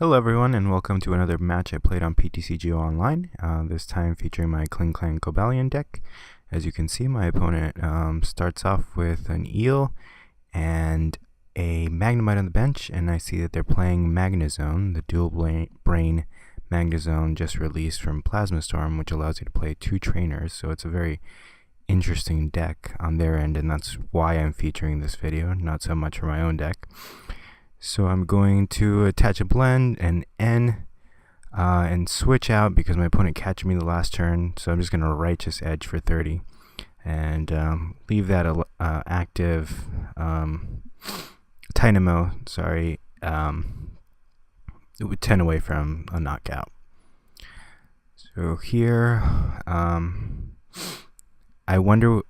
Hello everyone, and welcome to another match I played on PTCGO Online, this time featuring my Klinklang Cobalion deck. As you can see, my opponent starts off with an Eel and a Magnemite on the bench, and I see that they're playing Magnezone, the dual brain Magnezone just released from Plasma Storm, which allows you to play 2 trainers, so it's a very interesting deck on their end, and that's why I'm featuring this video, not so much for my own deck. So I'm going to attach a blend and N and switch out because my opponent catches me the last turn. So I'm just going to Righteous Edge for 30 and leave that active Dynamo, with 10 away from a knockout. So here, I wonder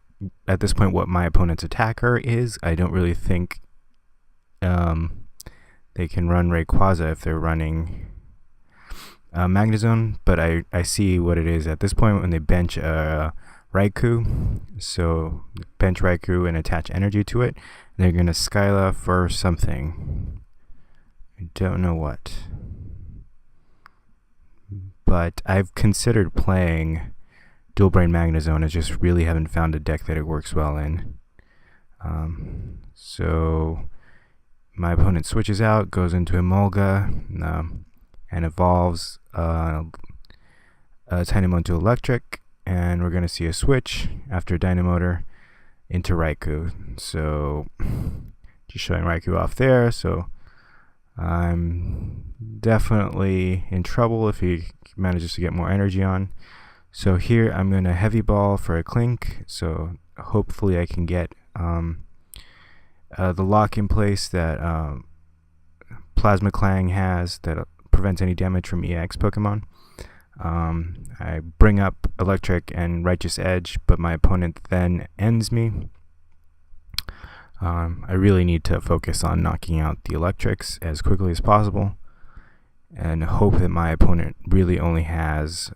at this point what my opponent's attacker is. I don't really think they can run Rayquaza if they're running Magnezone, but I see what it is at this point when they bench Raikou. So bench Raikou and attach energy to it. They're going to Skyla for something. I don't know what. But I've considered playing Dual Brain Magnezone. I just really haven't found a deck that it works well in. So my opponent switches out, goes into Emolga, and evolves Dynamo into Eelektrik, and we're going to see a switch after Dynamotor into Raikou. So just showing Raikou off there, so I'm definitely in trouble if he manages to get more energy on. So here I'm going to Heavy Ball for a Klink, so hopefully I can get the lock in place that Plasma Clang has that prevents any damage from EX Pokemon. I bring up Eelektrik and Righteous Edge, but my opponent then ends me. I really need to focus on knocking out the Eelektriks as quickly as possible and hope that my opponent really only has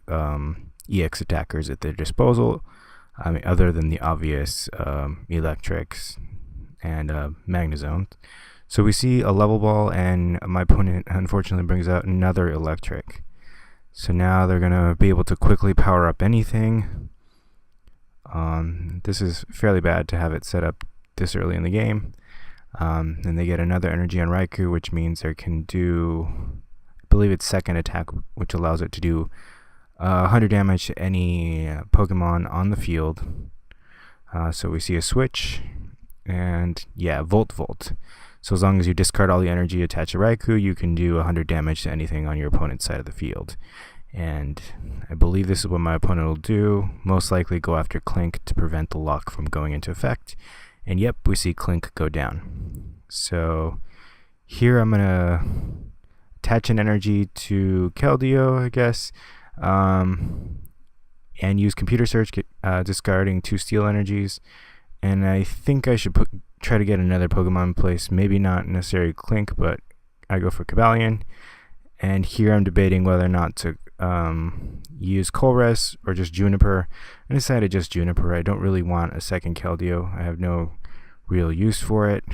EX attackers at their disposal, other than the obvious Eelektriks and Magnezone. So we see a level ball, and my opponent unfortunately brings out another Eelektrik. So now they're going to be able to quickly power up anything. This is fairly bad to have it set up this early in the game. And they get another energy on Raikou, which means they can do, I believe it's second attack, which allows it to do 100 damage to any Pokemon on the field. So we see a switch. And yeah, Volt. So as long as you discard all the energy, attach a Raikou, you can do 100 damage to anything on your opponent's side of the field. And I believe this is what my opponent will do. Most likely go after Klink to prevent the lock from going into effect. And yep, we see Klink go down. So here I'm going to attach an energy to Keldeo, I guess. And use Computer Search, discarding 2 Steel energies. And I think I should try to get another Pokemon in place. Maybe not necessarily Klink, but I go for Cobalion. And here I'm debating whether or not to use Colress or just Juniper. I decided just Juniper. I don't really want a second Keldeo. I have no real use for it.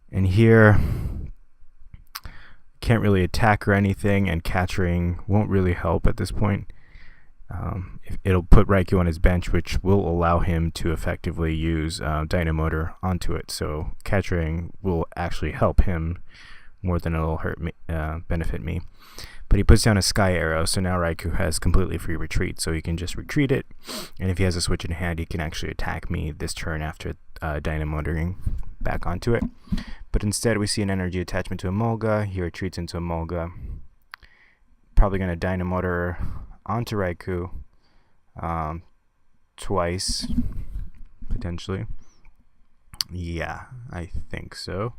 And here, can't really attack or anything, and Catching won't really help at this point. It'll put Raikou on his bench, which will allow him to effectively use Dynamotor onto it. So Catching will actually help him more than it'll hurt me, benefit me. But he puts down a Sky Arrow, so now Raikou has completely free retreat, so he can just retreat it. And if he has a switch in hand, he can actually attack me this turn after Dynamotoring back onto it. But instead, we see an energy attachment to Emolga. He retreats into Emolga. Probably going to Dynamotor onto Raikou twice, potentially. Yeah, I think so.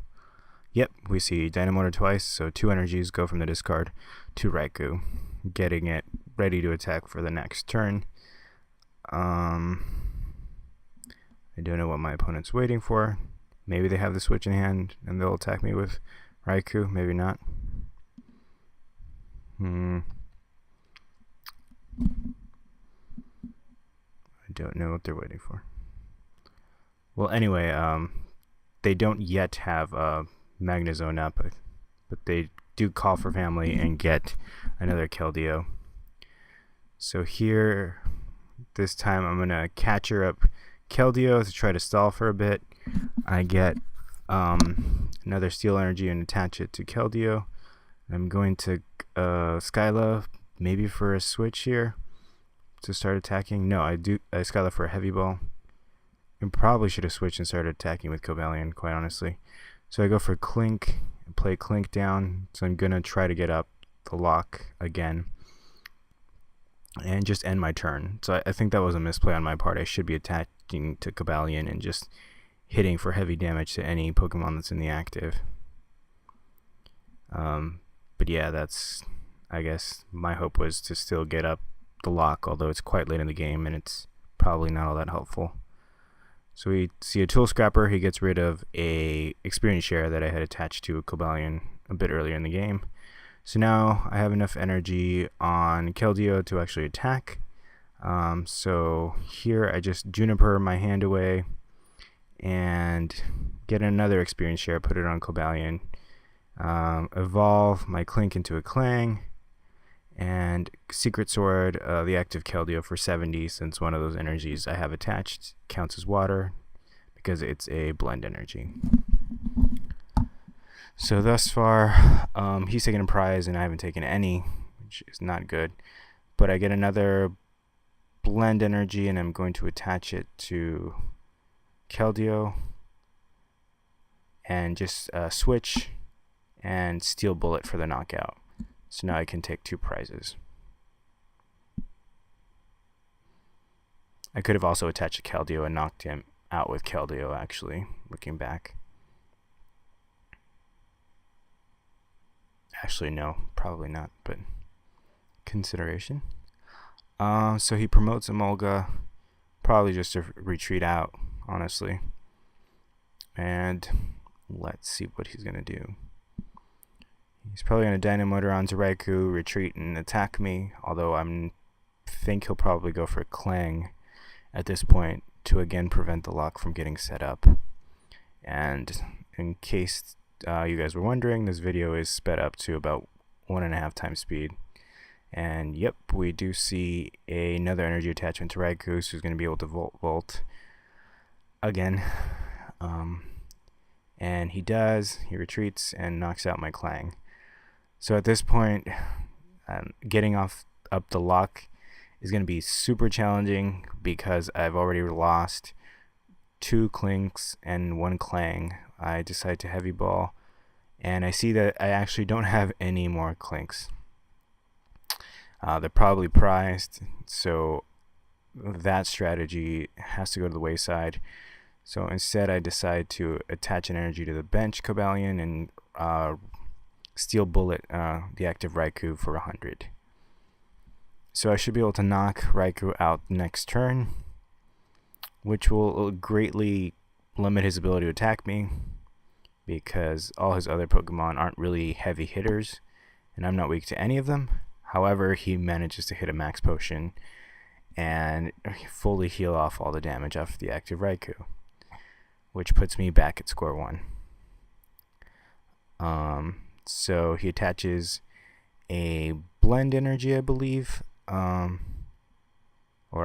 Yep, we see Dynamotor twice, so 2 energies go from the discard to Raikou, getting it ready to attack for the next turn. I don't know what my opponent's waiting for. Maybe they have the switch in hand and they'll attack me with Raikou, maybe not. I don't know what they're waiting for. Well, anyway, they don't yet have Magnezone up, but they do call for family and get another Keldeo. So here, this time I'm gonna catcher up Keldeo to try to stall for a bit. I get another Steel Energy and attach it to Keldeo. I'm going to Skyla maybe for a switch here to start attacking. No, I Skyla for a Heavy Ball. And probably should have switched and started attacking with Cobalion, quite honestly. So I go for Klink and play Klink down. So I'm gonna try to get up the lock again and just end my turn. So I think that was a misplay on my part. I should be attacking to Cobalion and just hitting for heavy damage to any Pokemon that's in the active. But yeah, that's, I guess my hope was to still get up the lock, although it's quite late in the game and it's probably not all that helpful. So we see a Tool Scrapper. He gets rid of a Experience Share that I had attached to a Cobalion a bit earlier in the game. So now I have enough energy on Keldeo to actually attack. So here I just Juniper my hand away and get another Experience Share, put it on Cobalion. Evolve my Klink into a Klang, and Secret Sword the active Keldeo for 70, since one of those energies I have attached counts as water because it's a blend energy. So thus far he's taken a prize and I haven't taken any, which is not good, but I get another blend energy and I'm going to attach it to Keldeo and just switch and Steel Bullet for the knockout. So now I can take 2 prizes. I could have also attached a Keldeo and knocked him out with Keldeo, actually, looking back. Actually, no, probably not, but consideration. So he promotes Emolga, probably just to retreat out, honestly. And let's see what he's going to do. He's probably going to Dynamotor onto Raikou, retreat, and attack me, although I think he'll probably go for Klang at this point to again prevent the lock from getting set up. And in case you guys were wondering, this video is sped up to about 1.5 times speed. And yep, we do see another energy attachment to Raikou, so he's going to be able to Volt again. And he does, he retreats and knocks out my Klang. So at this point, getting up the lock is going to be super challenging because I've already lost 2 Klinks and 1 Klang. I decide to Heavy Ball, and I see that I actually don't have any more Klinks. They're probably prized, so that strategy has to go to the wayside. So instead I decide to attach an energy to the bench Cobalion and Steel Bullet the active Raikou for 100. So I should be able to knock Raikou out next turn, which will greatly limit his ability to attack me because all his other Pokemon aren't really heavy hitters and I'm not weak to any of them. However, he manages to hit a Max Potion and fully heal off all the damage off the active Raikou, which puts me back at score 1. So he attaches a blend energy, I believe, or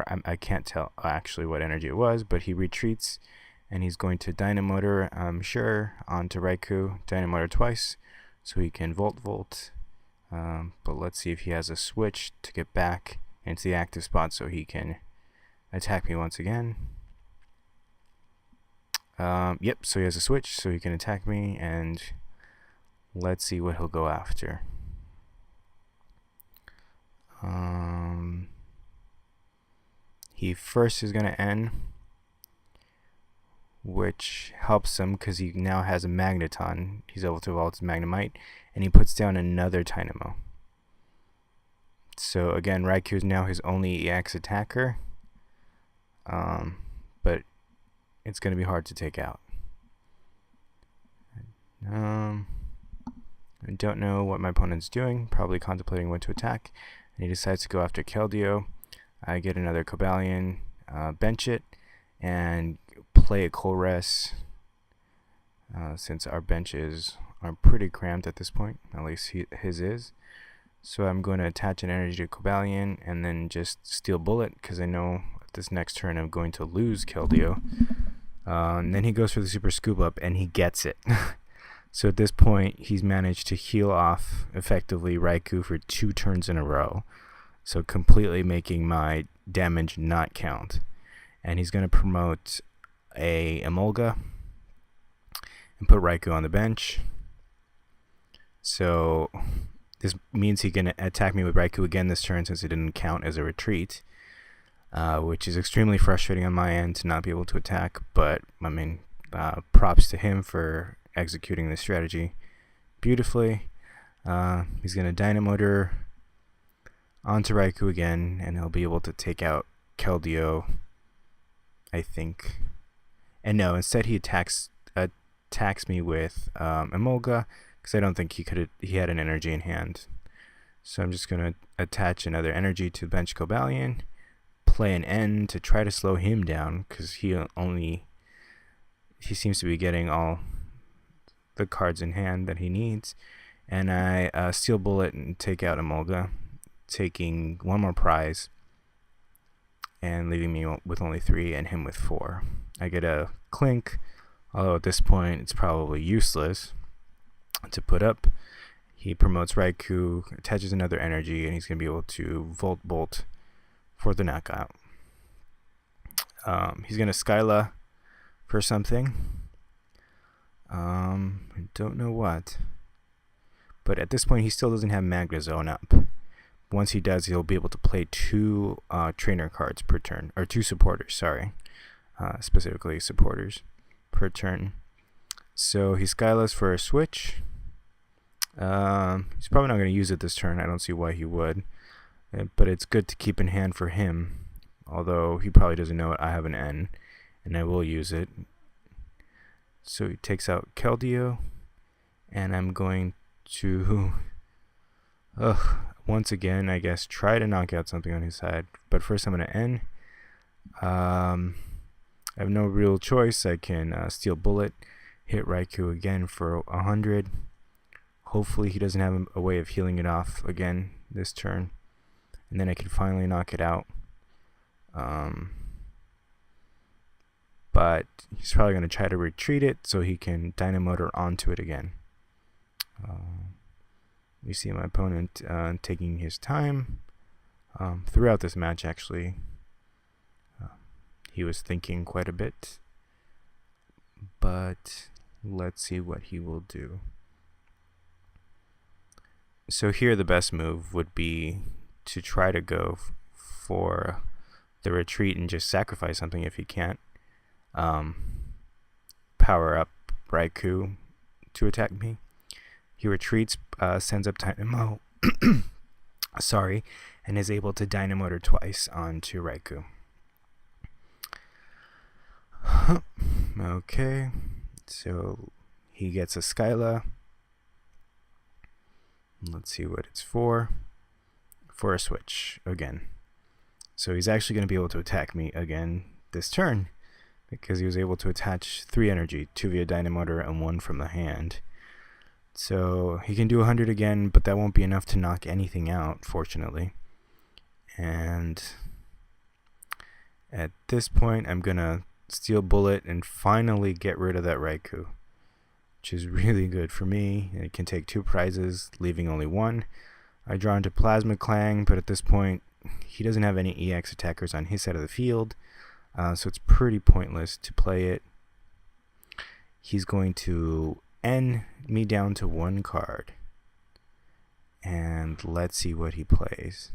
I can't tell actually what energy it was, but he retreats and he's going to Dynamotor, I'm sure, onto Raikou, Dynamotor twice, so he can Volt. But let's see if he has a switch to get back into the active spot so he can attack me once again. Yep, so he has a switch so he can attack me, and let's see what he'll go after. He first is going to end, which helps him because he now has a Magnezone. He's able to evolve his Magnemite, and he puts down another Dynamo. So again, Raikou is now his only EX attacker, but it's going to be hard to take out. I don't know what my opponent's doing, probably contemplating what to attack, and he decides to go after Keldeo. I get another Cobalion, bench it, and play a Colress, since our benches are pretty cramped at this point. At least his is. So I'm going to attach an energy to Cobalion and then just Steel Bullet, because I know this next turn I'm going to lose Keldeo. And then he goes for the Super Scoop Up and he gets it. So at this point he's managed to heal off effectively Raikou for 2 turns in a row, so completely making my damage not count. And he's going to promote a Emolga and put Raikou on the bench. So this means he can attack me with Raikou again this turn, since it didn't count as a retreat, which is extremely frustrating on my end to not be able to attack. But I mean, props to him for executing this strategy beautifully. He's going to Dynamotor onto Raikou again, and he'll be able to take out Keldeo, I think. And no, instead he attacks me with Emolga, because I don't think he had an energy in hand. So I'm just going to attach another energy to bench Cobalion, play an N to try to slow him down, because he seems to be getting all the cards in hand that he needs. And I Steel Bullet and take out Emolga, taking 1 more prize and leaving me with only 3 and him with 4. I get a Klink, although at this point it's probably useless to put up. He promotes Raikou, attaches another energy, and he's going to be able to Volt Bolt for the knockout. He's going to Skyla for something. I don't know what. But at this point he still doesn't have Magnezone up. Once he does, he'll be able to play 2 trainer cards per turn, or 2 supporters, sorry. Specifically supporters per turn. So he Skylas for a switch. He's probably not going to use it this turn. I don't see why he would. But it's good to keep in hand for him. Although he probably doesn't know it. I have an N, and I will use it. So he takes out Keldeo, and I'm going to once again, I guess, try to knock out something on his side. But first I'm going to N. I have no real choice. I can Steel Bullet, hit Raikou again for 100. Hopefully he doesn't have a way of healing it off again this turn, and then I can finally knock it out. But he's probably going to try to retreat it so he can Dynamotor onto it again. You see my opponent taking his time throughout this match, actually. He was thinking quite a bit, but let's see what he will do. So here the best move would be to try to go for the retreat and just sacrifice something if he can't. Power up Raikou to attack me. He retreats, sends up Dynamo, sorry, and is able to Dynamotor twice onto Raikou. Okay, so he gets a Skyla. Let's see what it's for a switch again. So he's actually going to be able to attack me again this turn, because he was able to attach 3 energy, 2 via Dynamotor and 1 from the hand. So he can do 100 again, but that won't be enough to knock anything out, fortunately. And at this point I'm gonna Steel Bullet and finally get rid of that Raikou, which is really good for me. It can take 2 prizes, leaving only 1. I draw into Plasma Clang, but at this point he doesn't have any EX attackers on his side of the field, so it's pretty pointless to play it. He's going to N me down to 1 card, and let's see what he plays.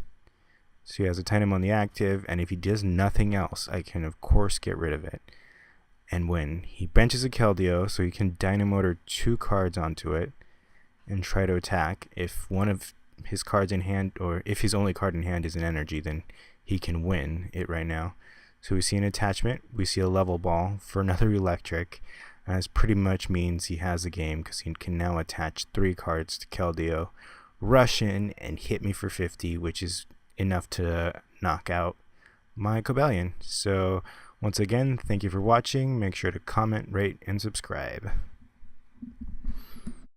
So he has a Tynamo on the active, and if he does nothing else, I can of course get rid of it and win. He benches a Keldeo, so he can Dynamotor 2 cards onto it and try to attack. If one of his cards in hand, or if his only card in hand is an energy, then he can win it right now. So we see an attachment, we see a level ball for another Eelektrik, and this pretty much means he has a game, because he can now attach 3 cards to Keldeo, rush in and hit me for 50, which is enough to knock out my Cobalion. So once again, thank you for watching. Make sure to comment, rate, and subscribe.